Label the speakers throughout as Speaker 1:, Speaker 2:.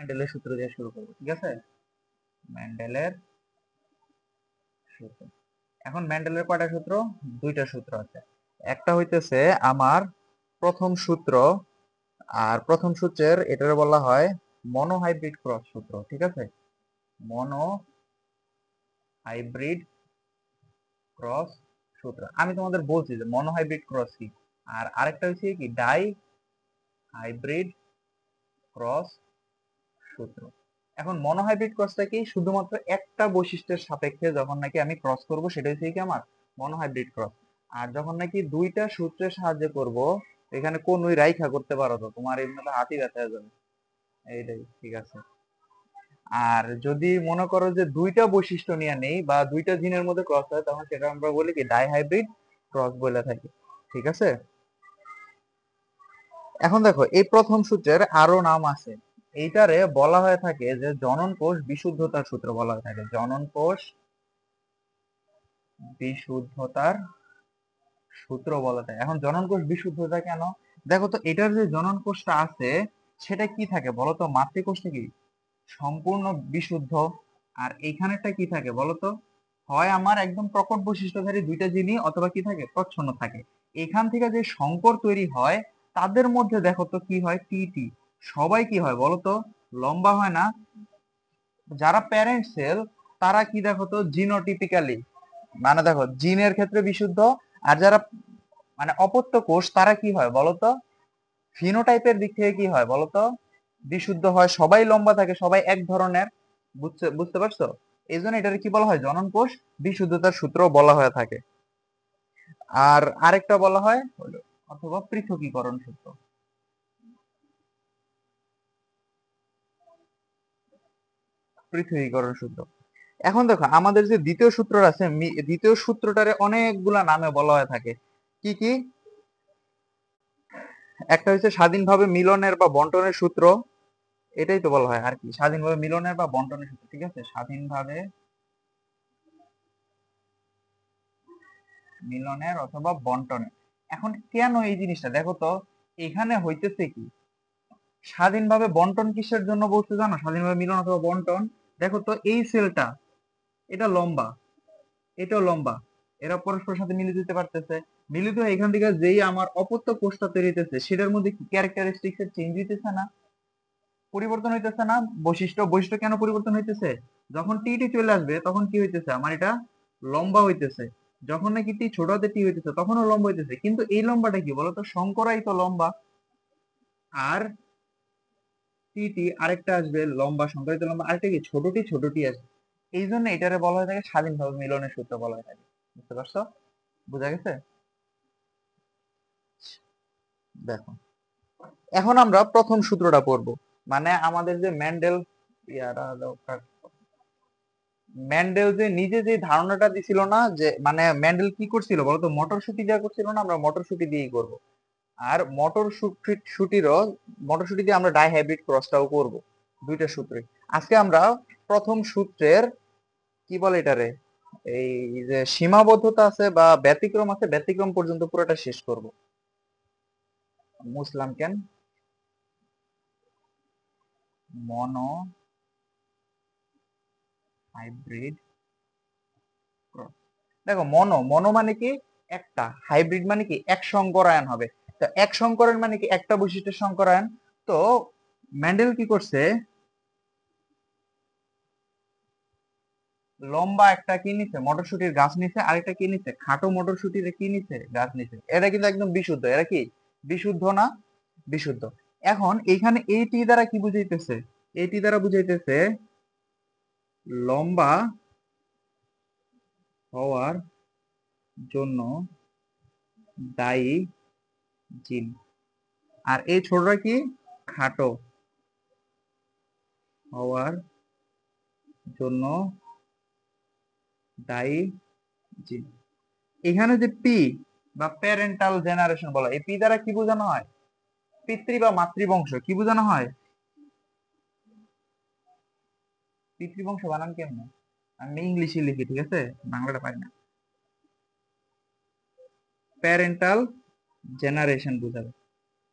Speaker 1: মেন্ডেলের সূত্র দিয়ে শুরু করবো, ঠিক আছে? মেন্ডেলের সূত্র। এখন মেন্ডেলের কয়টা সূত্র? দুইটা সূত্র আছে। একটা হইতেছে আমার প্রথম সূত্র, আর প্রথম সূত্রের এটারে বলা হয় মনোহাইব্রিড ক্রস সূত্র, ঠিক আছে? মনো হাইব্রিড ক্রস সূত্র। আমি তোমাদের বলছি যে মনোহাইব্রিড ক্রস কি, আর আরেকটা হচ্ছে কি ডাই হাইব্রিড ক্রস সূত্র। এখন মনোহাইব্রিড ক্রসটা কি, শুধুমাত্র একটা বৈশিষ্ট্যের সাপেক্ষে যখন নাকি আমি ক্রস করব সেটা হচ্ছে কি আমার মনোহাইব্রিড ক্রস। আর যখন নাকি দুইটা সূত্রের সাহায্যে করব, এখানে কোনই রাইখা করতে পারো তো তোমার এমনিতে হাতই ব্যথা হয়ে যাবে। এইটাই ঠিক আছে। আর যদি মনে করো যে দুইটা বৈশিষ্ট্য নিয়ে নেই বা দুইটা জিনের মধ্যে ক্রস হয়, তখন সেটা আমরা বলি কি ডাই হাইব্রিড ক্রস বলে থাকি, ঠিক আছে? এখন দেখো এই প্রথম সূত্রের আরো নাম আছে। এইটারে বলা হয়ে থাকে যে জনন কোষ বিশুদ্ধতার সূত্র বলা হয়ে থাকে, জনন কোষ বিশুদ্ধতার সূত্র বলা যায়। এখন জনন কোষ বিশুদ্ধতা কেন? দেখো তো এটার যে জনন কোষটা আছে সেটা কি থাকে বলতো? মাতৃকোষটা কি সম্পূর্ণ বিশুদ্ধ। আর এইখানেরটা কি থাকে বলতো? হয় আমার একদম প্রকট বৈশিষ্ট্যধারী দুইটা জিনিস, অথবা কি থাকে প্রচ্ছন্ন থাকে। এখান থেকে যে সংকর তৈরি হয় তাদের মধ্যে দেখো তো কি হয়, টি টি। সবাই কি হয় বলতো? লম্বা হয় না। যারা প্যারেন্ট সেল তারা কি দেখো তো জিনোটিপিক্যালি, মানে দেখো জিনের ক্ষেত্রে বিশুদ্ধ। আর যারা মানে অপত্য কোষ তারা কি হয় বলতো? ফিনোটাইপের দিক থেকে কি হয় বলতো? বিশুদ্ধ হয়, সবাই লম্বা থাকে, সবাই এক ধরনের। বুঝতে বুঝতে পারছো? এই জন্য এটাকে কি বলা হয়, জনন কোষ বিশুদ্ধতার সূত্র বলা হয়ে থাকে। আর আরেকটা বলা হয় হলো অথবা পৃথকীকরণ সূত্র। পৃথকীকরণ সূত্র। এখন দেখো আমাদের যে দ্বিতীয় সূত্র আছে, দ্বিতীয় সূত্রটারে অনেকগুলা নামে বলা হয়ে থাকে। কি কি? একটা হচ্ছে স্বাধীনভাবে মিলনের বা বন্টনের সূত্র। এটাই তো বলা হয় আর কি, স্বাধীনভাবে মিলনের বা বন্টনের সূত্র, ঠিক আছে? স্বাধীনভাবে মিলনের অথবা বন্টনের। এখন কেন এই জিনিসটা দেখো তো, এখানে হইতেছে কি স্বাধীনভাবে বন্টন কিসের জন্য বলতে জানো? স্বাধীনভাবে মিলন অথবা বন্টন। দেখো তো এই সেলটা, এটা লম্বা, এটাও লম্বা, এরা পরস্পরের সাথে মিলিত দিতে পারতেছে। মিলিত হয়ে এখান থেকে যেই আমার অপত্য কোষটা তৈরি হইতেছে সেটার মধ্যে কি ক্যারেক্টারিস্টিক্স এর চেঞ্জ হইতেছে না? পরিবর্তন হইতেছে না? বৈশিষ্ট্য বৈশিষ্ট্য কেন পরিবর্তন হইতেছে? যখন টি টি চলে আসবে তখন কি হইতেছে, আমার এটা লম্বা হইতেছে। যখন নাকি টি ছোট হাতে টি হইতেছে তখনও লম্বা হইতেছে। কিন্তু এই লম্বাটা কি বলতো? শঙ্করাই তো লম্বা। আর টি টি আরেকটা আসবে লম্বা, শঙ্করিত লম্বা, আরেকটা কি ছোট টি আসবে। এই জন্য এটারে বলা হয়ে থাকে স্বাধীনভাবে মিলনের সূত্র বলা হয়ে থাকে। বুঝতে পারছো? বুঝা গেছে? দেখো এখন আমরা প্রথম সূত্রটা পড়বো। মানে আমাদের যে মেন্ডেল ইয়ারা দরকার, মেন্ডেল যে নিজে যে ধারণাটা দিছিল না, যে মানে মেন্ডেল কি করছিল বলতো? মটরশুটি যা করছিল না, আমরা মটরশুটি দিয়েই করব। আর মটরশুটি দিয়ে আমরা ডাই হাইব্রিড ক্রসটাও করব। দুইটা সূত্রে আজকে আমরা প্রথম সূত্রের কি বলে এটারে, এই যে সীমাবদ্ধতা আছে বা ব্যতিক্রম আছে, ব্যতিক্রম পর্যন্ত পুরোটা শেষ করব। মুসলাম কেন মনো হাইব্রিড ক্রস। দেখো মনো মনো মানে কি একটা, হাইব্রিড মানে কি এক সংকরায়ন হবে। তো এক সংকরায়ন মানে কি একটা বৈশিষ্ট্যের সংকরায়ন। তো মেন্ডেল কি করছে, লম্বা একটা কি নিছে মটরশুটির গাছ নিছে, আরেকটা কি নিছে খাটো মটরশুটির কি নিছে গাছ নিছে। এটা কিন্তু একদম বিশুদ্ধ, এরা কি বিশুদ্ধ না? বিশুদ্ধ। এখন এইখানে এইটি দ্বারা কি বুঝাইতেছে? এইটি দ্বারা বুঝাইতেছে লম্বা হওয়ার জন্য দায়ী জিন। আর এই ছোটটা কি খাটো হওয়ার জন্য দায়ী জিন। এখানে যে পি বা প্যারেন্টাল জেনারেশন বলা, এই পি দ্বারা কি বোঝানো হয়? পিতৃ বা মাতৃবংশ। কি বোঝানো হয়? পিতৃবংশ বানান কেমনে? আমি ইংলিশে লিখি, ঠিক আছে, বাংলাটা পারি না। প্যারেন্টাল জেনারেশন বুঝাবে,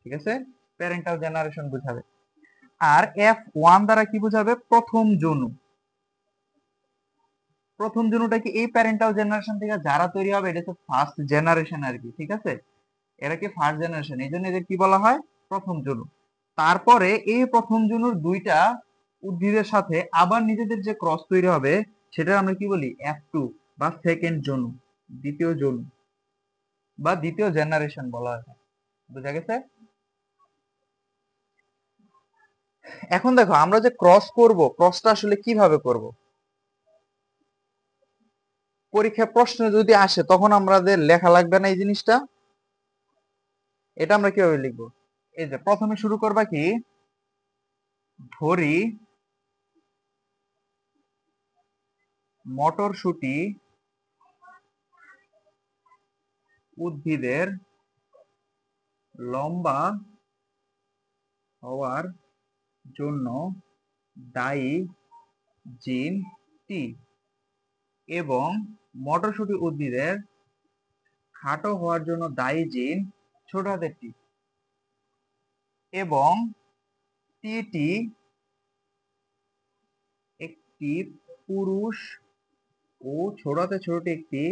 Speaker 1: ঠিক আছে? প্যারেন্টাল জেনারেশন বুঝাবে। আর F1 দ্বারা কি বোঝাবে? প্রথম জনু। প্রথম জনুটা কি এই প্যারেন্টাল জেনারেশন থেকে যারা তৈরি হবে এটা হচ্ছে ফার্স্ট জেনারেশন আর কি, ঠিক আছে? এরা কি ফার্স্ট জেনারেশন, এই জন্য এদের কি বলা হয়? প্রথম জনু। তারপরে এই প্রথম জনুর দুইটা উদ্ভিদের সাথে আবার নিজেদের যে ক্রস তৈরি হবে সেটা আমরা কি বলি? F2 বা সেকেন্ড জনু, দ্বিতীয় জনু বা দ্বিতীয় জেনারেশন বলা হয়। বুঝা গেছে? এখন দেখো আমরা যে ক্রস করব, ক্রসটা আসলে কিভাবে করব? পরীক্ষায় প্রশ্ন যদি আসে তখন আমাদের লেখা লাগবে না এই জিনিসটা? এটা আমরা কিভাবে লিখবো? এই যে প্রথমে শুরু করবা কি, ধরি মটরশুঁটি উদ্ভিদের লম্বা হওয়ার জন্য দায়ী জিন টি এবং মটরশুঁটি উদ্ভিদের খাটো হওয়ার জন্য দায়ী জিন ছোট হাতের টি, এবং টি একটি পুরুষ ও ছোট হাতের ছোটটি একটি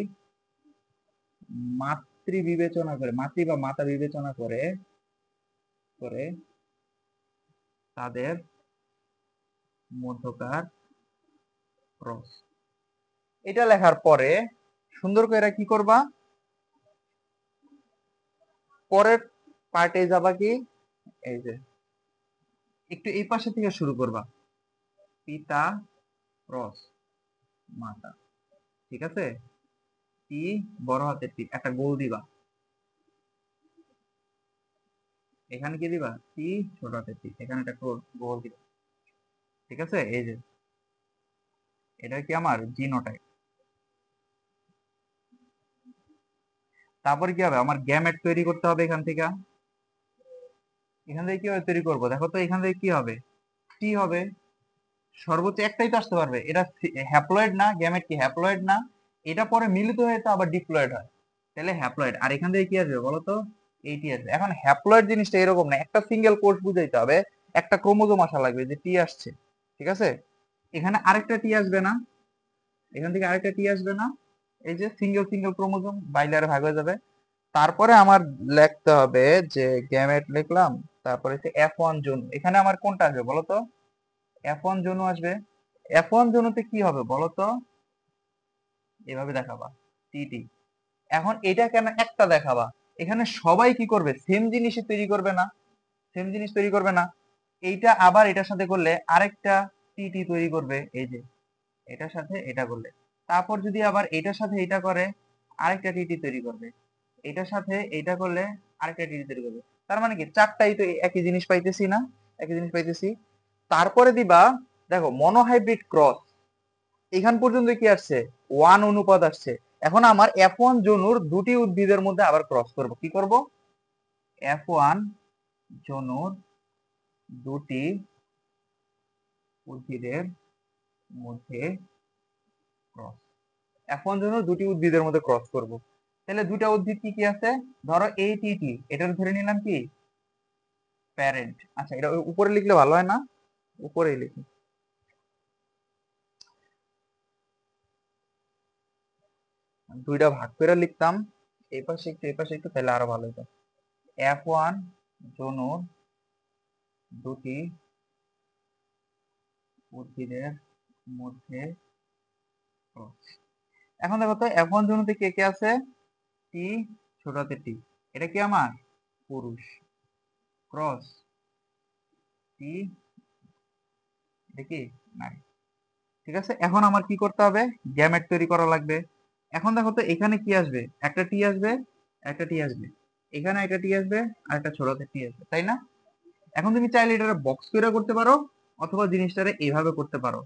Speaker 1: মাতৃ বিবেচনা করে, মাতৃ বা মাতা বিবেচনা করে করে তাদের মধ্যকার ক্রস। এটা লেখার পরে সুন্দর করে কি করবা? পরের পার্টে যাবা কি, এই যে একটু এই পাশে থেকে শুরু করবা, পিতা ক্রস মাতা, ঠিক আছে? টি বড় হাতের টি, একটা গোল দিবা। এখানে কি দিবা? টি ছোট হাতের টি, এখানে একটা গোল দিবা, ঠিক আছে? এই যে এটা কি আমার জিনোটাইপ। তারপরে কি হবে? আমার গ্যামেট তৈরি করতে হবে এখান থেকে। এখান থেকে কিভাবে তৈরি করবো দেখো তো, এখান থেকে কি হবে? টি হবে, সর্বোচ্চ একটাই তো আসতে পারবে। এটা হ্যাপ্লয়েড না? গ্যামেট কি হ্যাপ্লয়েড না? এটা পরে মিলিত হয়ে তো আবার ডিপ্লয়েড হয়, তাহলে হ্যাপ্লয়েড। আর এখান থেকে কি আসবে বলো তো? এইটি আসবে। এখন হ্যাপ্লয়েড জিনিসটা এরকম না, একটা সিঙ্গেল কোষ বুঝাইতে হবে, একটা ক্রোমোজোম আসা লাগবে যে টি আসছে, ঠিক আছে? এখানে আরেকটা টি আসবে না? এখান থেকে আরেকটা টি আসবে না? এই যে সিঙ্গেল সিঙ্গেল ক্রোমোজোম বাইলারে ভাগ হয়ে যাবে। তারপরে আমার লিখতে হবে যে গ্যামেট লিখলাম, তারপরে হচ্ছে F1 জোন। এখানে আমার কোনটা আসবে বলো তো? F1 জনু আসবে। F1 জনুতে কি হবে বলো তো? এভাবে দেখাবা, টি। এখন এটা কেন একটা দেখাবা? এখানে সবাই কি করবে? সেম জিনিসই তৈরি করবে না? সেম জিনিস তৈরি করবে না। এইটা আবার এটার সাথে করলে আরেকটা টি তৈরি করবে, এই যে এটার সাথে এটা করলে। তারপর যদি আবার এটার সাথে এটা করে আরেকটা টি তৈরি করবে, এটার সাথে এটা করলে আরেকটা টি তৈরি করবে। তার মানে কি চারটাই তো একই জিনিস পাইতেছি না? একই জিনিস পাইতেছি। তারপরে দিবা, দেখো মনোহাইব্রিড ক্রস, এখান পর্যন্ত কি আসছে? 1 অনুপাত আসছে। এখন আমার F1 জনুর দুটি উদ্ভিদের মধ্যে আবার ক্রস করব। কি করব? F1 জনুর দুটি উদ্ভিদের মধ্যে ক্রস। F1 জনুর দুটি উদ্ভিদের মধ্যে ক্রস করব। তাহলে দুটা উদ্ভিদ কি কি আছে? ধরো এই টি, এটার ধরে নিলাম কি প্যারেন্ট। আচ্ছা, এটা উপরে লিখলে ভালো হয় না? উপরেই লিখি। দুইটা ভাগ করে লিখতাম, এই পাশে একটু এই পাশে একটু, তাহলে আরো ভালো হতো। F1 জনুর দুটি উদ্ভিদের মধ্যে ক্রস। এখন দেখো তো F1 জনুতে কে কে আছে? টি ছোট হাতের টি, এটা কি আমার পুরুষ, ক্রস টি, এটা কি নারী, ঠিক আছে? এখন আমার কি করতে হবে? গ্যামেট তৈরি করা লাগবে। এখন দেখো তো এখানে কি আসবে? একটা টি আসবে, একটা টি আসবে, এখানে একটা টি আসবে, আর একটা ছোট হাতের টি আসবে, তাই না? এখন তুমি চাইলে এটা বক্স তৈরি করতে পারো, অথবা জিনিসটারে এইভাবে করতে পারো।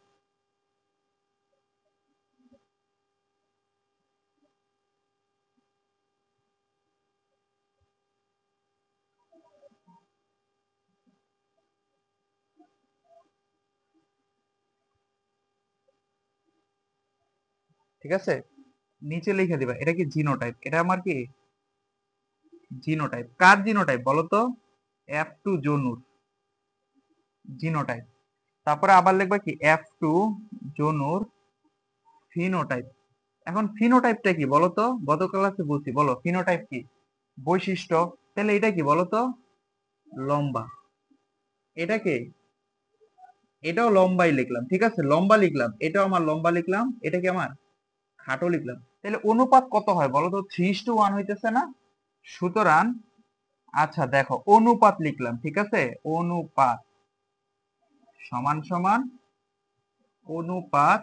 Speaker 1: ঠিক আছে? নিচে লিখে দিবা এটা কি জিনোটাইপ। এটা আমার কি জিনোটাইপ। কার জিনোটাইপ বলো তো? F2 জনুর। জিনোটাইপ। তারপরে আবার লিখবা কি F2 জনুর ফিনোটাইপ। এখন ফিনোটাইপটা কি বলতো, গত ক্লাসে বলছি, বলো ফিনোটাইপ কি? বৈশিষ্ট্য। তাহলে এটা কি বলতো? লম্বা। এটা কি? এটাও লম্বাই লিখলাম, ঠিক আছে, লম্বা লিখলাম, এটাও আমার লম্বা লিখলাম, এটা কি আমার খাটো লিখলাম। তাহলে অনুপাত কত হয় বলো তো? 3:1 হইতেছে না? সুতরাং আচ্ছা দেখো, অনুপাত লিখলাম, ঠিক আছে, অনুপাত সমান সমান, অনুপাত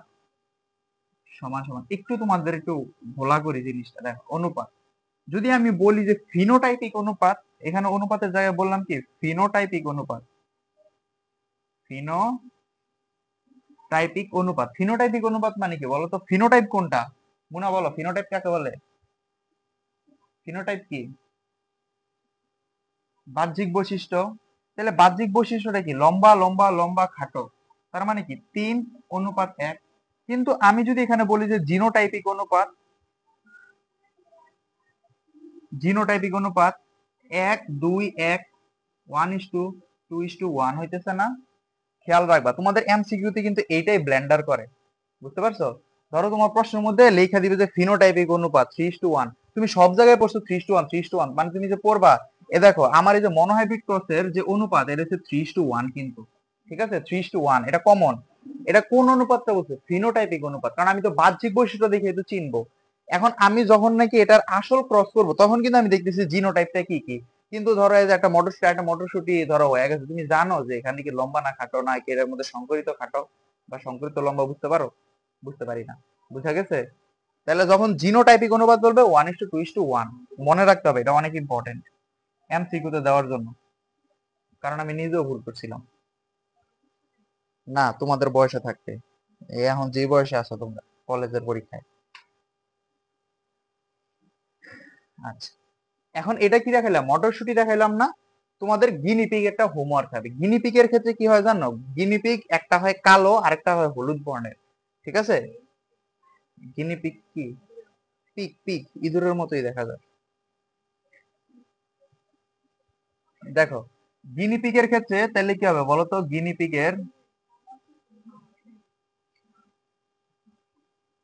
Speaker 1: সমান সমান, একটু তোমাদের একটু ভোলা করি জিনিসটা, দেখো অনুপাত যদি আমি বলি যে ফিনোটাইপিক অনুপাত, এখানে অনুপাতের জায়গায় বললাম কি ফিনোটাইপিক অনুপাত। ফিনোটাইপিক অনুপাত, ফিনোটাইপিক অনুপাত মানে কি বলো তো? ফিনোটাইপ কোনটা? মুনা বলো, ফিনোটাইপ কাকে বলে? ফিনোটাইপ কি? বাহ্যিক বৈশিষ্ট্য। তাহলে বাহ্যিক বৈশিষ্ট্যটা কি? লম্বা লম্বা লম্বা খাটো, তার মানে কি 3:1। কিন্তু আমি যদি এখানে বলি যে জিনোটাইপিক অনুপাত, জিনোটাইপিক অনুপাত 1:2:1, 1:2:1 হইতেছে না? খেয়াল রাখবা, তোমাদের এমসিকিউ তে কিন্তু এইটাই ব্লেন্ডার করে, বুঝতে পারছো? ধরো তোমার প্রশ্নের মধ্যে লেখা দিবে যে ফিনোটাইপিক অনুপাত 3:1, তুমি সব জায়গায় পড়ছো 3:1 3:1, মানে তুমি যে পড়বা, এ দেখো আমার এই যে মনোহাইব্রিড ক্রসের যে অনুপাত, এটা হচ্ছে 3:1 কিন্তু, ঠিক আছে, 3:1, এটা কমন। এটা কোন অনুপাতটা বলছে? ফিনোটাইপিক অনুপাত, কারণ আমি তো বাহ্যিক বৈশিষ্ট্য দেখে এটা চিনবো। এখন আমি যখন নাকি এটার আসল ক্রস করব, তখন কিন্তু আমি দেখতেছি জিনোটাইপটা কি কি। কিন্তু ধরো এই যে একটা মটরশুটি ধরো হয়ে গেছে, তুমি জানো যে এখানে কি লম্বা না খাটো, না কি এর মধ্যে সংকরিত খাটো বা সংকরিত লম্বা, বুঝতে পারো? বুঝতে পারি না। বুঝা গেছে? তাহলে যখন জিনোটাইপিক অনুপাত বলবে 1:2:1, মনে রাখতে হবে, এটা অনেক ইম্পর্টেন্ট এমসিকিউ তে দেওয়ার জন্য, কারণ আমি নিজেও ভুল করছিলাম না তোমাদের বয়সে থাকতে, এই এখন যে বয়সে আছো তোমরা কলেজের পরীক্ষায়। আচ্ছা, এখন এটা কি দেখাইলাম? মটরশুটি দেখাইলাম না? তোমাদের গিনিপিগ একটা হোমওয়ার্ক হবে। গিনিপিগের ক্ষেত্রে কি হয় জানো? গিনিপিগ একটা হয় কালো, আরেকটা হয় হলুদ বর্ণের, ঠিক আছে? গিনিপিগ কি? পিগ, পিগ ইঁদুরের মতোই দেখা যায়। দেখো গিনিপিগের ক্ষেত্রে তাহলে কি হবে বলতো? গিনিপিগের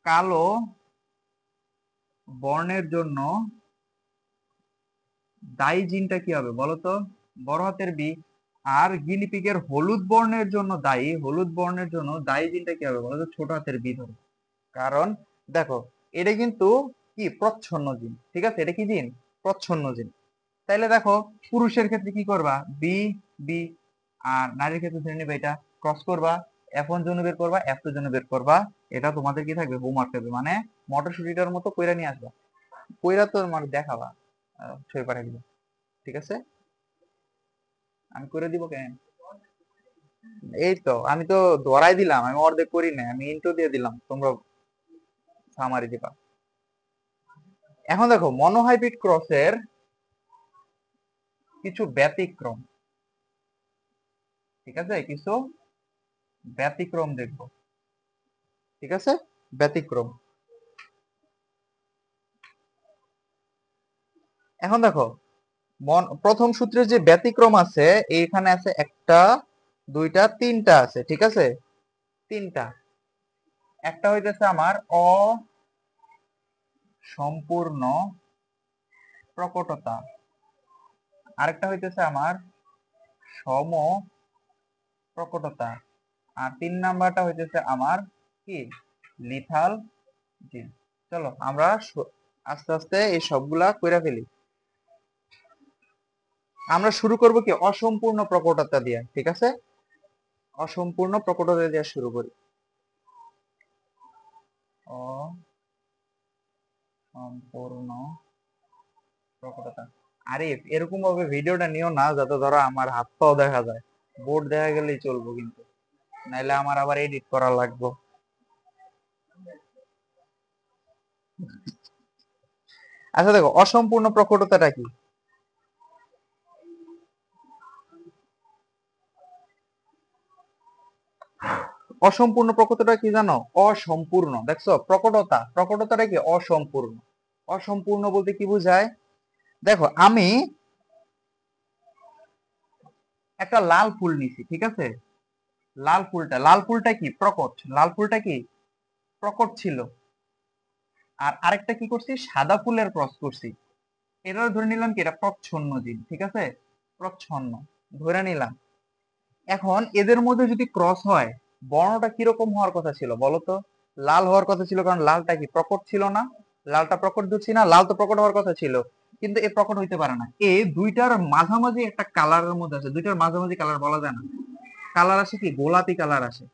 Speaker 1: কালো বর্ণের জন্য দায়ী জিনটা কি হবে বলতো? বড় হাতের বি। আর গিনিপিগের হলুদ বর্ণের জন্য দায়ী, হলুদ বর্ণের জন্য দায়ী জিনটা কি হবে বলতো? ছোট হাতের বি ধরো। কারণ দেখো, এটা কিন্তু কি প্রচ্ছন্ন জিন, ঠিক আছে, এটা কি জিন? প্রচ্ছন্ন জিন। তাইলে দেখো পুরুষের ক্ষেত্রে কি করবা? B, B. আর নারীর ক্ষেত্রে ধরে নিবে এটা, ক্রস করবা, F1 জন্য বের করবা, F2 জন্য বের করবা। এটা তোমাদের কি থাকবে? হোমওয়ার্ক থাকবে, মানে মটরশুটিটার মতো কইরা নিয়ে আসবা। কইরা তো মানে দেখাবা, ছবি পাঠিয়ে দিবা, ঠিক আছে? আমি করে দিব কেন? এই তো আমি তো ধরাই দিলাম, আমি অর্ধেক করি না, আমি ইন্ট্রো দিয়ে দিলাম, তোমরা সামারি দিবা। এখন দেখো মনোহাইব্রিড ক্রসের কিছু ব্যতিক্রম, ঠিক আছে, কিছু ব্যতিক্রম দেখবো, ঠিক আছে, ব্যতিক্রম। এখন দেখো প্রথম সূত্রের যে ব্যতিক্রম আছে, এইখানে আছে একটা, দুইটা, তিনটা আছে, ঠিক আছে, তিনটা। একটা হইতেছে আমার অসম্পূর্ণ প্রকটতা, আরেকটা হইতেছে আমার সম প্রকটতা, আর 3 নাম্বারটা হইতেছে আমার কি? লিথাল জিন। চলো আমরা আস্তে আস্তে এই সবগুলা কইরা ফেলি। আমরা শুরু করব কি অসম্পূর্ণ প্রকটতা দিয়ে, ঠিক আছে, অসম্পূর্ণ প্রকটতা দিয়ে শুরু করি। অসম্পূর্ণ প্রকটতা। আরে এরকম ভাবে ভিডিওটা নিও না যাতে ধরো আমার হাত পাও দেখা যায়, বোর্ড দেখা গেলেই চলবো কিন্তু, নাইলে আমার আবার এডিট করা লাগবে। আচ্ছা দেখো অসম্পূর্ণ প্রকটতাটা কি? অসম্পূর্ণ প্রকটতা কি জানো? অসম্পূর্ণ, দেখছো, প্রকটতা, প্রকটতাটা কি? অসম্পূর্ণ। অসম্পূর্ণ বলতে কি বোঝায়? দেখো আমি একটা লাল ফুল নিছি, ঠিক আছে? লাল ফুলটা কি প্রকট, লাল ফুলটা কি প্রকট ছিল। আর আরেকটা কি করছি, সাদা ফুলের ক্রস করছি। এটা ধরে নিলাম কি এটা প্রচ্ছন্ন জীব, ঠিক আছে? প্রচ্ছন্ন ধরে নিলাম। এখন এদের মধ্যে যদি ক্রস হয়, বর্ণটা কিরকম হওয়ার কথা ছিল বলতো? লাল হওয়ার কথা ছিল, কারণ লালটা কি প্রকট ছিল না? লালটা প্রকট ধরছি না, লাল তো প্রকট হওয়ার কথা ছিল, কিন্তু এ প্রকট হইতে পারে না। এ দুইটার মাঝামাঝি একটা কালারের মধ্যে আছে, দুইটার মাঝামাঝি কালার বলা যায় না। কালার আসে কি গোলাপি কালার আসে,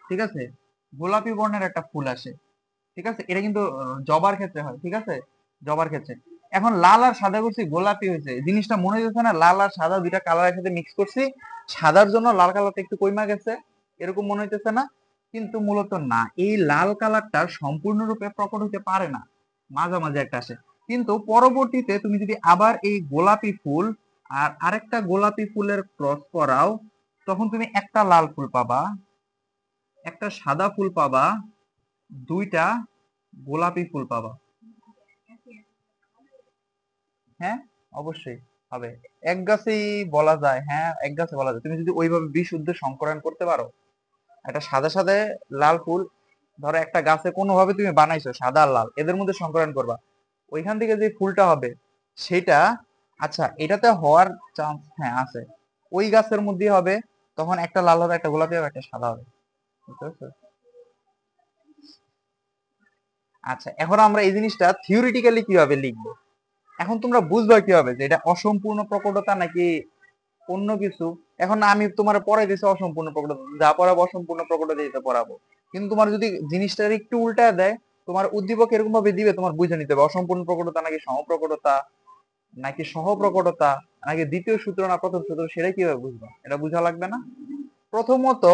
Speaker 1: ঠিক আছে? গোলাপি বর্ণের একটা ফুল আসে, ঠিক আছে? এটা কিন্তু জবার ক্ষেত্রে হয়, ঠিক আছে? জবার ক্ষেত্রে। এখন লাল আর সাদা করছি, গোলাপি হয়েছে, জিনিসটা মনে হচ্ছে না লাল আর সাদা দুইটা কালার একসাথে মিক্স করছি, সাদার জন্য লাল কালারটা একটু কইমা গেছে, এরকম মনে হইতেছে না? কিন্তু মূলত না, এই লাল কালারটা সম্পূর্ণরূপে প্রকট হতে পারে না, মাঝামাঝি একটা আসে। কিন্তু পরবর্তীতে তুমি যদি আবার এই গোলাপি ফুল আর আরেকটা গোলাপি ফুলের ক্রস করাও, তখন তুমি একটা লাল ফুল পাবা, একটা সাদা ফুল পাবা, দুইটা গোলাপি ফুল পাবা। হ্যাঁ, অবশ্যই হবে। এক গাছেই বলা যায়, হ্যাঁ এক গাছে বলা যায়, তুমি যদি ওইভাবে বিশুদ্ধ সংকরণ করতে পারো। একটা সাদা সাদা লাল ফুল, ধরো একটা গাছে কোনোভাবে তুমি বানাইছো সাদা আর লাল, এদের মধ্যে সংকরণ করবা, ওইখান থেকে যে ফুলটা হবে সেটা, আচ্ছা এটাতে হওয়ার চান্স হ্যাঁ আছে, ওই গাছের মধ্যে হবে, তখন একটা লাল হবে, একটা গোলাপি হবে, একটা সাদা হবে, বুঝতে পারছো? আচ্ছা, এখন আমরা এই জিনিসটা থিওরিটিক্যালি কিভাবে লিখবো, এখন তোমরা বুঝবা কিভাবে যে এটা অসম্পূর্ণ প্রকটতা নাকি অন্য কিছু। এখন আমি তোমার পড়াই দিছি অসম্পূর্ণ প্রকটতা, যা পড়াবো অসম্পূর্ণ প্রকটতা দিতে পড়াবো। কিন্তু তোমার যদি জিনিসটার একটু উল্টা দেয়, তোমার উদ্দীপক এরকম ভাবে দিবে, তোমার বুঝে নিতে হবে অসম্পূর্ণ প্রকটতা নাকি সমপ্রকটতা, নাকি সহপ্রকটতা, নাকি দ্বিতীয় সূত্র না প্রথম সূত্র, সেটা কিভাবে বুঝবা? এটা বুঝা লাগবে না? প্রথমত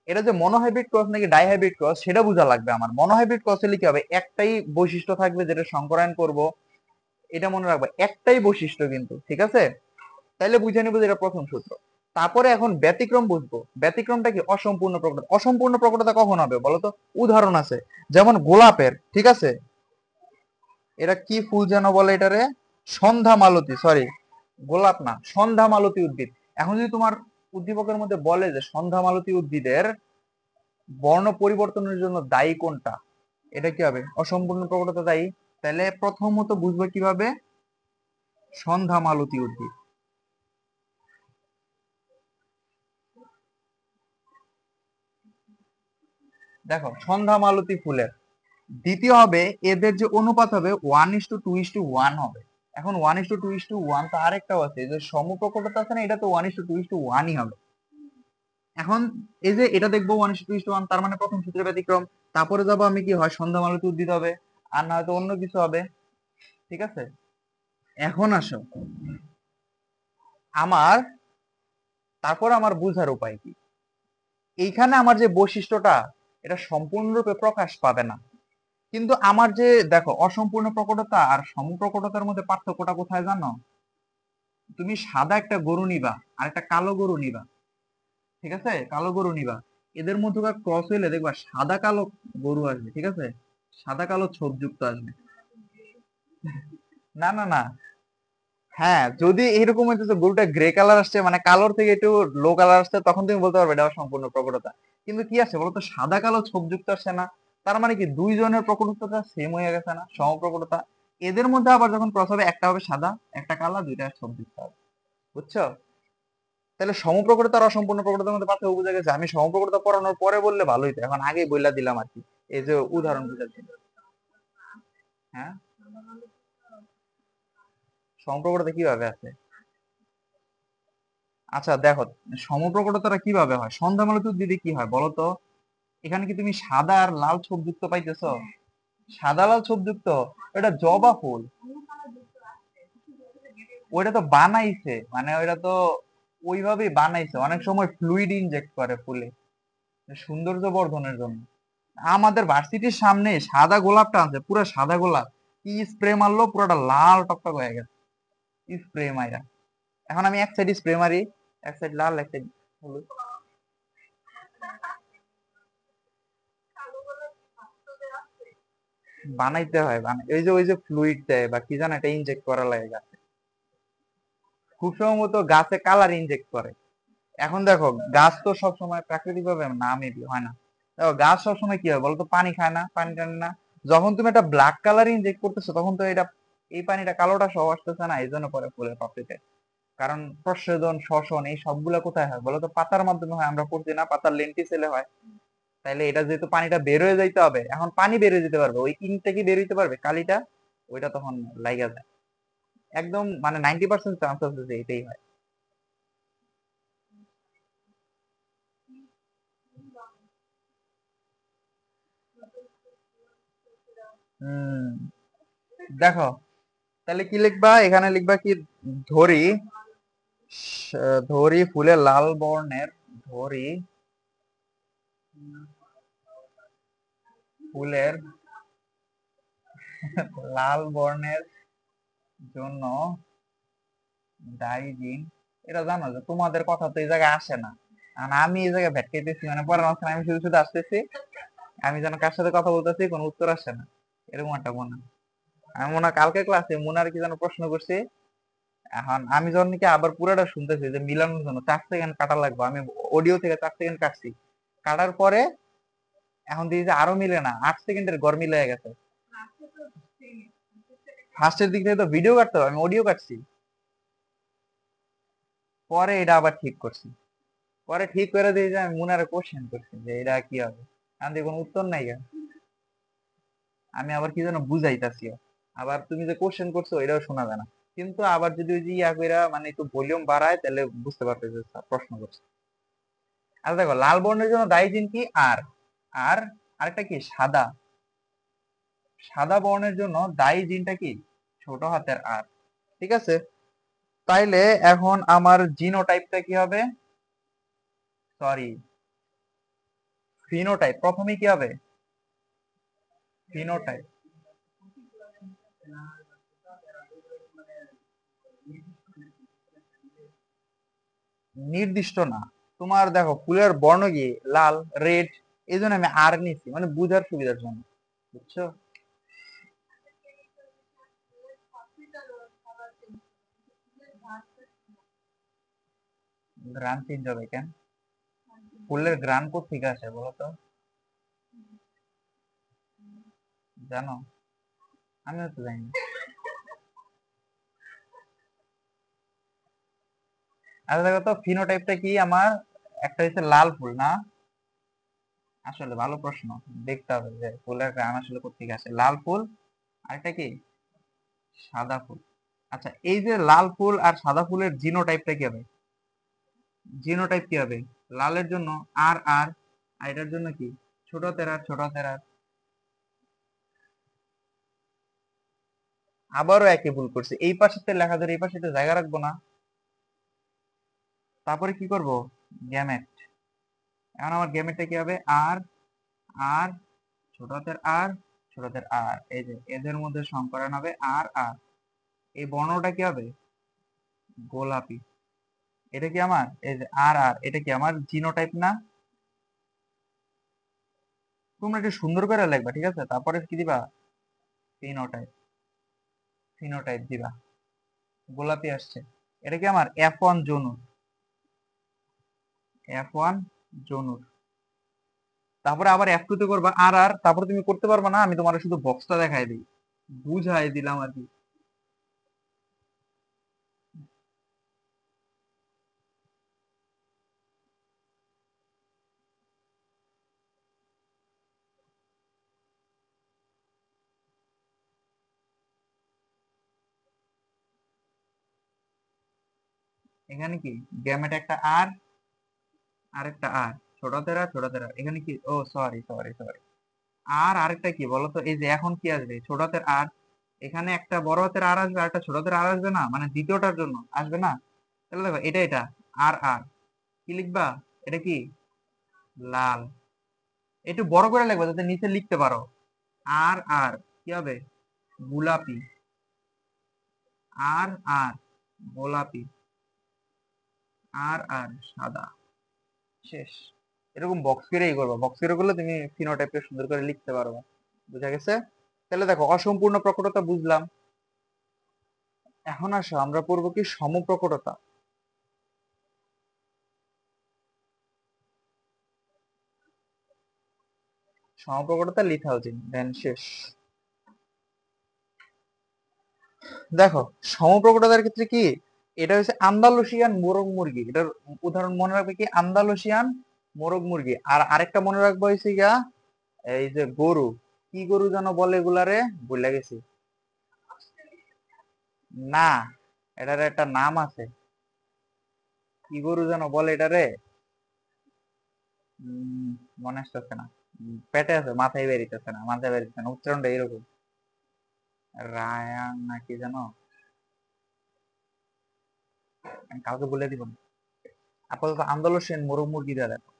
Speaker 1: এটা যে মনোহাইব্রিড ক্রস নাকি ডাইহাইব্রিড ক্রস সেটা বুঝা লাগবে। আমার মনোহাইব্রিড ক্রস হলে কি হবে, একটাই বৈশিষ্ট্য থাকবে যেটা সংকরায়ন করব, এটা মনে রাখবে, একটাই বৈশিষ্ট্য কিন্তু, ঠিক আছে? তাইলে বুঝে নিব যে এটা প্রথম সূত্র। তারপরে এখন ব্যতিক্রম বুঝবো, ব্যতিক্রমটা কি অসম্পূর্ণ প্রকটতা। অসম্পূর্ণ প্রকটতা কখন হবে বলতো? উদাহরণ আছে, যেমন গোলাপের, ঠিক আছে? এটা কি ফুল যেন বলে এটারে, সন্ধ্যা মালতী, সরি গোলাপ না, সন্ধ্যা মালতী উদ্ভিদ। এখন যদি তোমার উদ্দীপকের মধ্যে বলে যে সন্ধ্যা মালতী উদ্ভিদের বর্ণ পরিবর্তনের জন্য দায়ী কোনটা, এটা কি হবে? অসম্পূর্ণ প্রকটতা দায়ী। তাহলে প্রথমত বুঝবো কিভাবে, সন্ধ্যা মালতী উদ্ভিদ। দেখো সন্ধ্যা মালতী ফুলের দ্বিতীয় হবে, এদের যে অনুপাত হবে 1:2:1 হবে। এখন 1:2:1 তো আরেকটাও আছে, যে সমপ্রকটতা আছে না, এটা তো 1:2:1ই হবে। এখন এই যে এটা দেখবো 1:2:1, তার মানে প্রথম সূত্রের ব্যতিক্রম। তারপরে যাবো আমি কি হয়, সন্ধ্যা মালতী উদ্ভিদ হবে, আর না হয়তো অন্য কিছু হবে, ঠিক আছে? এখন আসো আমার, তারপর আমার বুঝার উপায় কি, এইখানে আমার যে বৈশিষ্ট্যটা, এটা সম্পূর্ণরূপে প্রকাশ পাবে না। কিন্তু আমার যে দেখো অসম্পূর্ণ প্রকটতা আর সমপ্রকটতার মধ্যে পার্থক্যটা কোথায় জানো? তুমি সাদা একটা গরু নিবা আর একটা কালো গরু নিবা, ঠিক আছে? কালো গরু নিবা, এদের মধ্যকার ক্রস হইলে দেখবা সাদা কালো গরু আসবে, ঠিক আছে? সাদা কালো ছোপ যুক্ত আসবে। না না না, হ্যাঁ যদি এরকম হইতেছে গরুটা গ্রে কালার আসছে, মানে কালোর থেকে একটু লো কালার আসছে, তখন তুমি বলতে পারবে এটা সম্পূর্ণ প্রকটতা। কিন্তু কি আছে বলতো, সাদা কালো ছোপ যুক্ত আসছে না, তার মানে কি দুইজনের প্রকটতা সেম হয়ে গেছে না, সমপ্রকটতা। এদের মধ্যে আবার যখন ক্রস হবে, একটা হবে সাদা, একটা কালা, দুইটা ছোপ যুক্ত হবে, বুঝছো? তাহলে সমপ্রকৃত আর অসম্পূর্ণ প্রকৃতির মধ্যে পার্থক্য বোঝা গেছে। আমি সমপ্রকৃত পড়ানোর পরে বললে ভালো হইতো, এখন আগেই বইলা দিলাম আর কি, এই যে উদাহরণ বোঝার জন্য। হ্যাঁ, সমপ্রকৃত কিভাবে আছে? আচ্ছা দেখো, সমপ্রকৃতটা কিভাবে হয়, সন্ধ্যামালতি উদ্ভিদে কি হয় বলতো? এখানে কি তুমি সাদা আর লাল ছোপ যুক্ত পাইতেছো? সাদা লাল ছোপ যুক্ত, এটা জবা ফুল। ওইটা তো বানাইছে, মানে ওইটা তো ওইভাবেই বানাইছে, অনেক সময় ফ্লুইড ইনজেক্ট করে ফুলে সৌন্দর্য বর্ধনের জন্য। আমাদের ভার্সিটির সামনে সাদা গোলাপটা আছে, পুরো সাদা গোলাপ, কি স্প্রে মারলো, পুরোটা লাল টকটক হয়ে গেছে স্প্রে মাইরা। এখন আমি এক সাইড স্প্রে মারি, এক সাইড লাল এক সাইড হলুদ। বানাইতে হয়, ওই যে ফ্লুইড দেয় বা কি জানো এটা ইনজেক্ট করা লাগে গাছে, খুব সম্ভবত গাছে কালার ইনজেক্ট করে। এখন দেখো গাছ তো সবসময় প্রাকৃতিক ভাবে না মেবি হয় না। দেখো গাছ সবসময় কি হয় বলতো, পানি খায় না, পানি টানে না। যখন তুমি একটা ব্ল্যাক কালার ইনজেক্ট করতেছো তখন তো এটা, এই পানিটা কালোটা সহ আসতেছে না, এই জন্য পরে ফুলের পাপড়িতে। কারণ প্রস্বেদন, শ্বসন এই সবগুলা কোথায় হয় বলতো, পাতার মাধ্যমে হয়। আমরা পড়ছি না পাতার লেন্টিসেলে হয়। তাইলে এটা যেহেতু পানিটা বের হয়ে যাইতে হবে, এখন পানি বের হয়ে যেতে পারবে, ওই ইনটা কি বের হইতে পারবে কালিটা, ওইটা তখন লাইগা যায়। একদম মানে 90% চান্স আছে যে এটাই হয়। হুম, দেখো তাহলে কি লিখবা, এখানে লিখবা কি, ধরি, ধরি ফুলের লাল বর্ণের, ধরি ফুলের লাল বর্ণের জন্য ডাইজিন। এটা জানো যে তোমাদের কথা তো এই জায়গায় আসে না, আর আমি এই জায়গায় ভেটকাইতেছি, মানে পড়ার মাঝখানে আমি শুধু শুধু আসতেছি, আমি যেন কার সাথে কথা বলতেছি কোনো উত্তর আসে না, এরকম একটা মনে হয়। আমি মনে হয় কালকে ক্লাসে মুনার কি যেন প্রশ্ন করছি, এখন আমি যখন নাকি আবার পুরোটা শুনতেছি যে মিলানোর জন্য 4 সেকেন্ড কাটা লাগবে, আমি অডিও থেকে 4 সেকেন্ড কাটছি, কাটার পরে এখন দেখি যে আরো মিলে না, 8 সেকেন্ডের গড় মিলে গেছে। ফার্স্টের দিক থেকে তো ভিডিও কাটতে হবে, আমি অডিও কাটছি, পরে এটা আবার ঠিক করছি। পরে ঠিক করে দিয়ে যে আমি মুনারে কোশ্চেন করছি যে এটা কি হবে, আমি দেখি কোনো উত্তর নাই কেন, আমি আবার কি যেন বুঝাইতাছি, আবার তুমি যে কোশ্চেন করছো এটাও শোনা যায় না। কিন্তু আবার যদি ওই যে ইয়া কইরা মানে একটু ভলিউম বাড়ায় তাহলে বুঝতে পারবে যে স্যার প্রশ্ন করছে। আর দেখো লাল বর্ণের জন্য দায়ী চিহ্ন কি, আর, আর আরেকটা কি সাদা, সাদা বর্ণের জন্য দায়ী জিনটা কি, ছোট হাতের আর। ঠিক আছে, তাইলে এখন আমার জিনোটাইপটা কি হবে, সরি ফিনোটাইপ, প্রথমে কি হবে, ফিনোটাইপ, নির্দিষ্ট না। তোমার দেখো ফুলের বর্ণ কি, লাল, রেড, এই জন্য আমি আর নিছি, মানে বুঝার সুবিধার জন্য, বুঝছো। গ্রান চেঞ্জ হবে কেন, ফুলের গ্রান কোত্থেকে আসে বলো তো, জানো, আমিও তো জানি না। আচ্ছা দেখো তো ফিনোটাইপটা কি আমার, একটা হচ্ছে লাল ফুল না, আসলে ভালো প্রশ্ন, দেখতে হবে যে ফুলের গ্রান আসলে কোত্থেকে আসে, লাল ফুল, আরেকটা কি, সাদা ফুল। আচ্ছা এই যে লাল ফুল আর সাদা ফুলের জিনোটাইপটা কি হবে, জিনোটাইপ কি হবে, লালের জন্য আর আর, আর এটার জন্য কি, ছোট হাতের আর, ছোট হাতের আর। আবারও একই ভুল করছি, এই পাশেতে লেখা ধরে এই পাশে তো জায়গা রাখবো না, তারপরে কি করব, গ্যামেট। এখন আমার গ্যামেটটা কি হবে, আর, আর, ছোট হাতের আর, ছোট হাতের আর, এই যে এদের মধ্যে সংকরণ হবে আর আর, এই বর্ণটা কি হবে, গোলাপি। এটা কি আমার এই যে আর আর, এটা কি আমার জিনোটাইপ না, তোমরা একটু সুন্দর করে লিখবা ঠিক আছে, তারপরে কি দিবা, ফিনোটাইপ, ফিনোটাইপ দিবা, গোলাপি আসছে। এটা কি আমার F1 জনুর, F1 জনুর। তারপরে আবার F2 তে করবা আর আর, তারপরে তুমি করতে পারবা না, আমি তোমার শুধু বক্সটা দেখাই দিই, বুঝাই দিলাম আর কি। এখানে কি গ্যামেট একটা আর, আরেকটা আর, ছোট হাতের আর, ছোট হাতের আর, এখানে কি, ও সরি সরি সরি, আর আরেকটা কি বলতো, এই যে এখন কি আসবে, ছোট হাতের আর, এখানে একটা বড় হাতের আর আসবে আর একটা ছোট হাতের আর আসবে না, মানে দ্বিতীয়টার জন্য আসবে না। তাহলে দেখো এটা এটা আর আর, কি লিখবা, এটা কি লাল, একটু বড় করে লিখবা যাতে নিচে লিখতে পারো, আর আর কি হবে, গোলাপি, আর আর গোলাপি, আর আর সাদা, শেষ। এরকম বক্স করেই করবা, বক্স করে করলে তুমি ফিনোটাইপটা সুন্দর করে লিখতে পারবা। বুঝা গেছে, তাহলে দেখো অসম্পূর্ণ প্রকটতা বুঝলাম। এখন আসো আমরা পড়বো কি সমপ্রকটতা। সমপ্রকটতা লিথাল জিন, দেন শেষ। দেখো সমপ্রকটতার ক্ষেত্রে কি, এটা হচ্ছে আন্দালুসিয়ান মোরগ মুরগি, এটার উদাহরণ মনে রাখবে কি, আন্দালুসিয়ান মোরগ মুরগি। আর আরেকটা মনে রাখবো হয়েছে গিয়া এই যে গরু, কি গরু যেন বলে এগুলারে, ভুলে গেছি। না, এটার একটা নাম আছে, কি গরু যেন বলে এটারে, উম, মনে আসতেছে না। পেটে আছে, মাথায় বেরিতেছে না, মাথায় বেরিতেছে না, উচ্চারণটা এরকম, রায়ান নাকি যেন, আমি কাউকে বলে দিব না। আপাতত আন্দালুসিয়ান মোরগ মুরগি দিয়ে দেখো।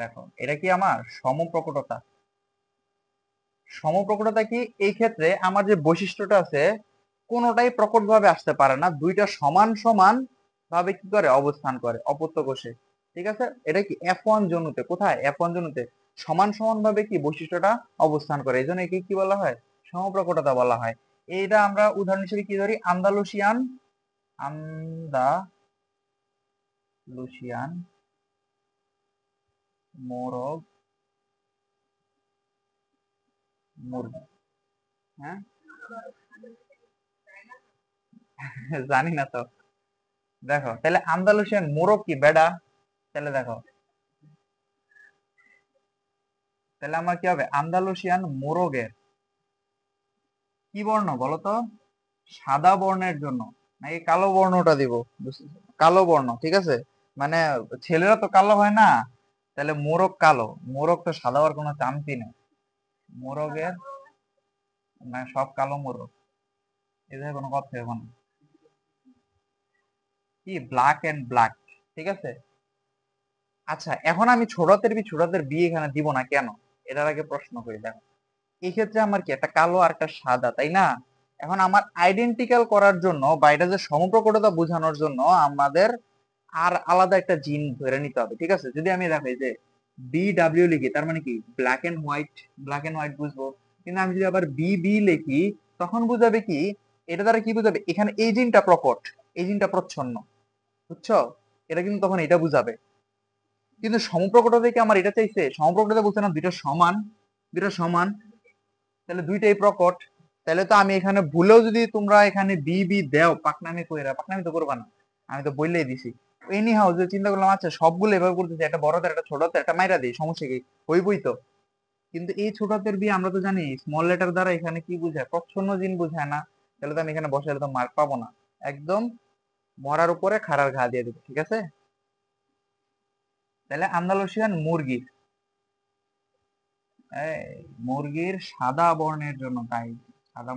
Speaker 1: দেখো এটা কি আমার সমপ্রকটতা। সমপ্রকটতা কি, এই ক্ষেত্রে আমার যে বৈশিষ্ট্যটা আছে কোনোটাই প্রকট ভাবে আসতে পারে না, দুইটা সমান সমান ভাবে কি করে অবস্থান করে অপত্য কোষে। ঠিক আছে, এটা কি F1 জনুতে, কোথায় F1 জনুতে সমান সমান ভাবে কি বৈশিষ্ট্যটা অবস্থান করে, এই জন্য একে কি বলা হয়, সমপ্রকটতা বলা হয়। এইটা আমরা উদাহরণ হিসেবে কি ধরি, আন্দালুসিয়ান মোরগ মুরগি। হ্যাঁ, জানি না তো। দেখো তাহলে আন্দালুসিয়ান মোরগ কি বেডা, তাহলে দেখো, তাহলে আমার কি হবে, আন্দালুসিয়ান মোরগের কি বর্ণ বলতো, সাদা বর্ণের জন্য নাকি কালো বর্ণটা দিব, কালো বর্ণ, ঠিক আছে, মানে ছেলেরা তো কালো হয় না, তাহলে মোরগ কালো, মোরগ তো সাদা হওয়ার কোনো চান্সই নেই। মোরগের মানে সব কালো মোরগ, এদের কোনো কথা হবে না, কি ব্ল্যাক এন্ড ব্ল্যাক, ঠিক আছে। আচ্ছা এখন আমি ছোটদের বি এখানে দিব না কেন, এটার আগে প্রশ্ন করি। দেখো এই ক্ষেত্রে আমার কি একটা কালো আর একটা সাদা, তাই না? এখন আমার আইডেন্টিক্যাল করার জন্য বা এটা যে সমপ্রকটতা বোঝানোর জন্য আমাদের আর আলাদা একটা জিন ধরে নিতে হবে, ঠিক আছে। যদি আমি দেখো এই যে BW লিখি, তার মানে কি black and white, black and white বুঝবো। কিন্তু আমি যদি আবার BB লিখি, তখন বুঝাবে কি, এটা দ্বারা কি বুঝাবে, এখানে এই জিনটা প্রকট, এই জিনটা প্রচ্ছন্ন, বুঝছো, এটা কিন্তু তখন এটা বুঝাবে। কিন্তু সমপ্রকটতা থেকে আমার এটা চাইছে, সমপ্রকটতা বলছে না দুইটা সমান, দুইটা সমান, তাহলে দুইটাই প্রকট। তাহলে তো আমি এখানে ভুলেও যদি তোমরা এখানে বি বি দেও, পাকনামি কইরা, পাকনামি তো করবা না, আমি তো বললেই দিছি। এনি হাউ যে চিন্তা করলাম, আচ্ছা সবগুলো এভাবে করতেছি, একটা বড় হাতের একটা ছোট হাতের একটা মাইরা দিই, সমস্যা কি, হইবই তো। কিন্তু এই ছোট হাতের বি আমরা তো জানি স্মল লেটার দ্বারা এখানে কি বোঝায়, প্রচ্ছন্ন জিন বোঝায় না। তাহলে তো আমি এখানে বসালে তো মার্ক পাবো না, একদম মরার উপরে খাড়ার ঘা দিয়ে দিবে, ঠিক আছে। তাহলে আন্দালুসিয়ান মুরগির, এই মুরগির সাদা বর্ণের জন্য দায়ী, সাদা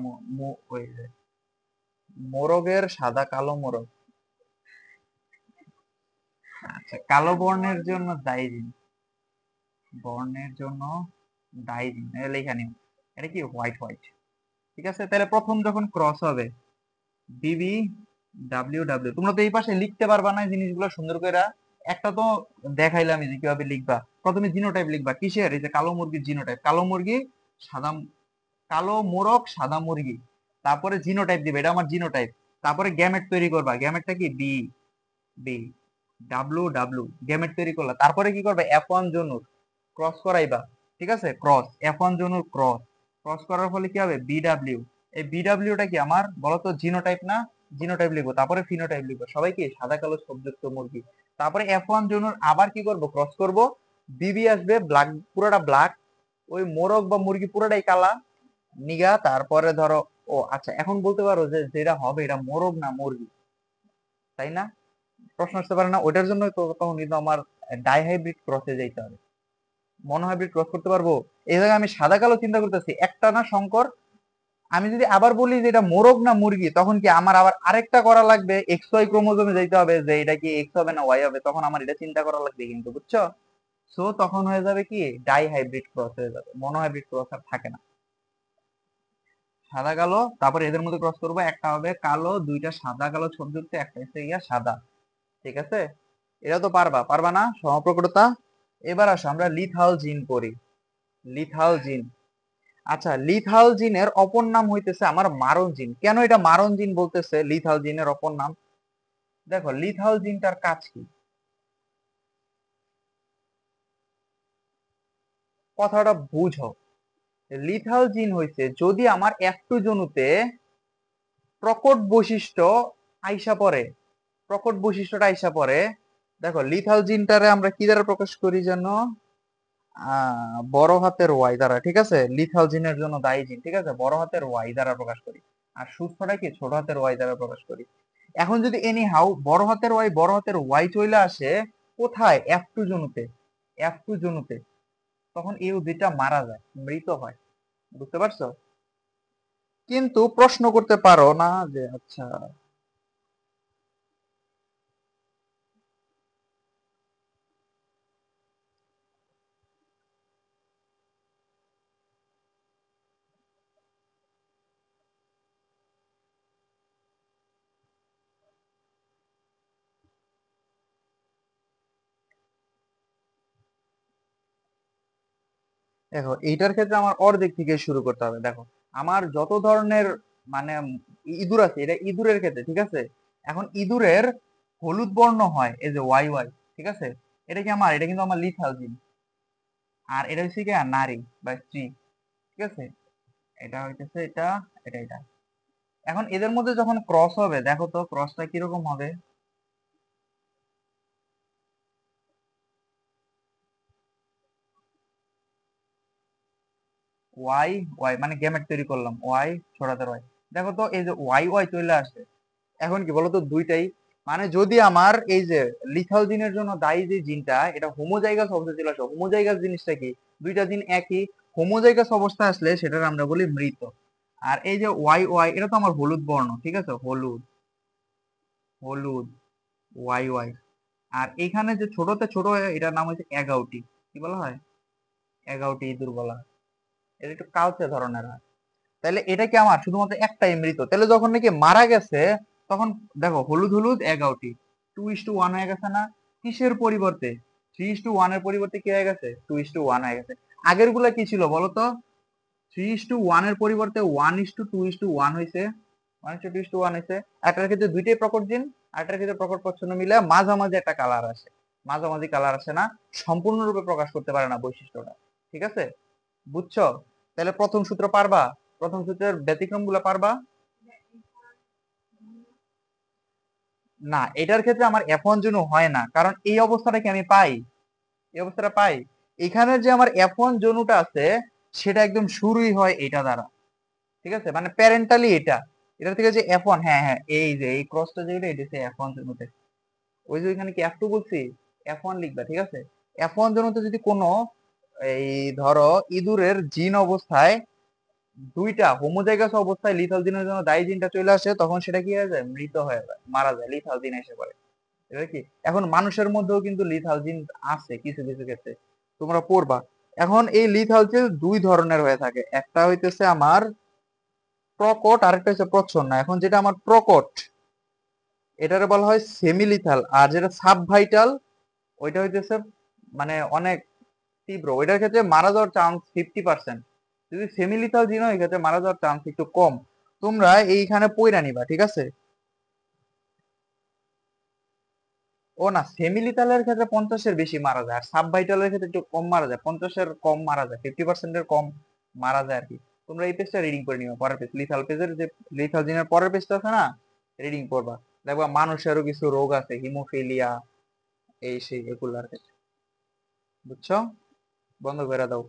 Speaker 1: ওই যে মোরগের সাদা কালো মোরগ, আচ্ছা কালো বর্ণের জন্য দায়ী জিন, বর্ণের জন্য দায়ী জিন, এটা লেখা নিও, এটা কি হোয়াইট হোয়াইট, ঠিক আছে। তাহলে প্রথম যখন ক্রস হবে BB WW, তোমরা তো এই পাশে লিখতে পারবা না এই জিনিসগুলো সুন্দর করে, একটা তো দেখাইলাম যে কিভাবে লিখবা। প্রথমে জিনোটাইপ লিখবা কিসের, এই যে কালো মুরগির জিনোটাইপ, কালো মুরগি সাদা, কালো মোরগ সাদা মুরগি, তারপরে জিনোটাইপ দিবে, এটা আমার জিনোটাইপ। তারপরে গ্যামেট তৈরি করবা, গ্যামেটটা কি বি বি WW, গ্যামেট তৈরি করলা, তারপরে কি করবে, F1 জনুর ক্রস করাইবা, ঠিক আছে, ক্রস F1 জনুর ক্রস, ক্রস করার ফলে কি হবে BW। এই BWটা কি আমার বলতো, জিনোটাইপ না, জিনোটাইপ লিখবো, তারপরে ফিনোটাইপ লিখবো, সবাই কি সাদা কালো সবযুক্ত মুরগি। তারপরে F1 জনুর আবার কি করব, ক্রস করব, BB আসবে, ব্ল্যাক, পুরোটা ব্ল্যাক, ওই মোরগ বা মুরগি পুরোটাই কালা নিগা। তারপরে ধরো, ও আচ্ছা এখন বলতে পারো যে যেটা হবে এটা মোরগ না মুরগি, তাই না? প্রশ্ন আসতে পারে না, ওইটার জন্য তো তখন কিন্তু আমার ডাইহাইব্রিড ক্রসে যাইতে হবে, মনোহাইব্রিড ক্রস করতে পারবো। এই জায়গায় আমি সাদা কালো চিন্তা করতেছি, একটা না সংকর। আমি যদি আবার বলি যে এটা মোরগ না মুরগি, তখন কি আমার আবার আরেকটা করা লাগবে, XY ক্রোমোজোমে যাইতে হবে যে এটা কি এক্স হবে না ওয়াই হবে, তখন আমার এটা চিন্তা করা লাগবে কিন্তু, বুঝছো। সো তখন হয়ে যাবে কি ডাইহাইব্রিড ক্রস হয়ে যাবে, মনোহাইব্রিড ক্রস আর থাকে না। সাদা কালো, তারপরে এদের মধ্যে ক্রস করবো, একটা হবে কালো, দুইটা সাদা কালো ছোপ যুক্ত, একটা হচ্ছে গিয়া সাদা, ঠিক আছে। এটা তো পারবা, পারবা না সমপ্রকটতা। এবার আসো আমরা লিথাল জিন করি, লিথাল জিন। আচ্ছা লিথাল জিনের অপর নাম হইতেছে আমার মারণ জিন। কেন এটা মারণ জিন বলতেছে, লিথাল জিনের অপর নাম? দেখো লিথাল জিনটার কাজ কি, কথাটা বুঝো। লিথাল জিন হইছে যদি আমার F2 জনুতে প্রকট বৈশিষ্ট্য আইসা পড়ে, প্রকট বৈশিষ্ট্যটা আইসা পড়ে। দেখো লিথাল জিনটারে আমরা কি দ্বারা প্রকাশ করি জানো? বড় হাতের ওয়াই দ্বারা, ঠিক আছে? লিথাল জিনের জন্য দায়ী জিন, ঠিক আছে, বড় হাতের ওয়াই দ্বারা প্রকাশ করি। আর সুস্থটা কি ছোট হাতের ওয়াই দ্বারা প্রকাশ করি। এখন যদি এনি হাউ বড় হাতের ওয়াই চলে আসে কোথায়? F2 জনুতে, F2 জনুতে, তখন এই উদ্ভিদটা মারা যায়, মৃত হয়। বুঝতে পারছো? কিন্তু প্রশ্ন করতে পারো না যে আচ্ছা, দেখো এইটার ক্ষেত্রে আমার অর্ধেক থেকে শুরু করতে হবে। দেখো আমার যত ধরনের মানে ইঁদুর আছে, এটা ইঁদুরের ক্ষেত্রে, ঠিক আছে? এখন ইঁদুরের হলুদ বর্ণ হয় এই যে ওয়াই ওয়াই, ঠিক আছে? এটা কি আমার, এটা কিন্তু আমার লিথাল জিন। আর এটা হচ্ছে কি নারী বা স্ত্রী, ঠিক আছে? এটা হইতেছে এটা, এটা এটা। এখন এদের মধ্যে যখন ক্রস হবে, দেখো তো ক্রসটা কিরকম হবে। ওয়াই ওয়াই মানে গেমেট তৈরি করলাম, ওয়াই ছোড়াতে ওয়াই। দেখো তো এই যে ওয়াই ওয়াই চলে আসছে। এখন কি বলতো, দুইটাই মানে যদি আমার এই যে লিথাল জিনের জন্য দায়ী যে জিনটা, এটা হোমোজাইগাস অবস্থায় চলে আসে। হোমোজাইগাস জিনিসটা কি? দুইটা জিন একই হোমোজাইগাস অবস্থায় আসলে সেটার আমরা বলি মৃত। আর এই যে ওয়াই ওয়াই, এটা তো আমার হলুদ বর্ণ, ঠিক আছে? হলুদ, হলুদ, ওয়াই ওয়াই। আর এখানে যে ছোটতে ছোট হয়, এটার নাম হচ্ছে এগাউটি। কি বলা হয়? এগাউটি ইঁদুর বলা হয়। এটা একটু কালচে ধরনের হয়। তাহলে এটা কি আমার শুধুমাত্র একটাই মৃত? তাহলে যখন নাকি মারা গেছে তখন দেখো হলুদ হলুদ 11টি, 2:1 হয়ে গেছে না? কিসের পরিবর্তে? 3:1 এর পরিবর্তে কি হয়ে গেছে? 2:1 হয়ে গেছে। আগের গুলা কি ছিল বলতো? 3:1 এর পরিবর্তে 1:2:1 হয়েছে, 1:2:1 হয়েছে। একটার ক্ষেত্রে দুইটাই প্রকট জিন, আরেকটার ক্ষেত্রে প্রকট প্রচ্ছন্ন মিলে মাঝামাঝি একটা কালার আসে। মাঝামাঝি কালার আসে না, সম্পূর্ণরূপে প্রকাশ করতে পারে না বৈশিষ্ট্যটা। ঠিক আছে? বুঝছো? তাহলে প্রথম সূত্র পারবা? প্রথম সূত্রের ব্যতিক্রম গুলা পারবা? না, এটার ক্ষেত্রে আমার F1 জন্য হয় না, কারণ এই অবস্থাটা কি আমি পাই? এই অবস্থাটা পাই। এখানে যে আমার F1 জনুটা আছে সেটা একদম শুরুই হয় এটা দ্বারা, ঠিক আছে? মানে প্যারেন্টালি এটা, এটা থেকে যে F1, হ্যাঁ হ্যাঁ, এই যে এই ক্রসটা যেটা, এটা হচ্ছে F1 জনুতে। ওই যে ওইখানে কি F2 বলছি, F1 লিখবা, ঠিক আছে? F1 জনুতে যদি কোনো এই ধরো ইঁদুরের জিন অবস্থায় দুইটা হোমোজাইগাস অবস্থায় লিথাল জিনের জন্য দায়ী জিনটা চলে আসে, তখন সেটা কি হয়ে যায়? মৃত হয়ে যায়, মারা যায়, লিথাল জিন এসে পড়ে। এটা কি এখন মানুষের মধ্যেও কিন্তু লিথাল জিন আছে কিছু কিছু ক্ষেত্রে, তোমরা পড়বা। এখন এই লিথাল জিন দুই ধরনের হয়ে থাকে, একটা হইতেছে আমার প্রকট, আরেকটা হচ্ছে প্রচ্ছন্ন। এখন যেটা আমার প্রকট, এটারে বলা হয় সেমি লিথাল, আর যেটা সাব ভাইটাল ওইটা হইতেছে মানে অনেক তীব্র। ওইটার ক্ষেত্রে মারা যাওয়ার চান্স 50%। যদি সেমি লিথাল জিন হয় এক্ষেত্রে মারা যাওয়ার চান্স একটু কম। তোমরা এইখানে পইরা নিবা, ঠিক আছে? ও না, সেমি লিথালের ক্ষেত্রে 50-এর বেশি মারা যায়, আর সাব ভাইটালের ক্ষেত্রে একটু কম মারা যায়, 50-এর কম মারা যায়, 50%-এর কম মারা যায় আর কি। তোমরা এই পেজটা রিডিং করে নিবা, পরের পেজ লিথাল পেজের যে লিথাল জিনের পরের পেজটা আছে না, রিডিং করবা। দেখবা মানুষেরও কিছু রোগ আছে, হিমোফিলিয়া, এই সেই এগুলার ক্ষেত্রে। বুঝছো? বন্ধ করে দাও।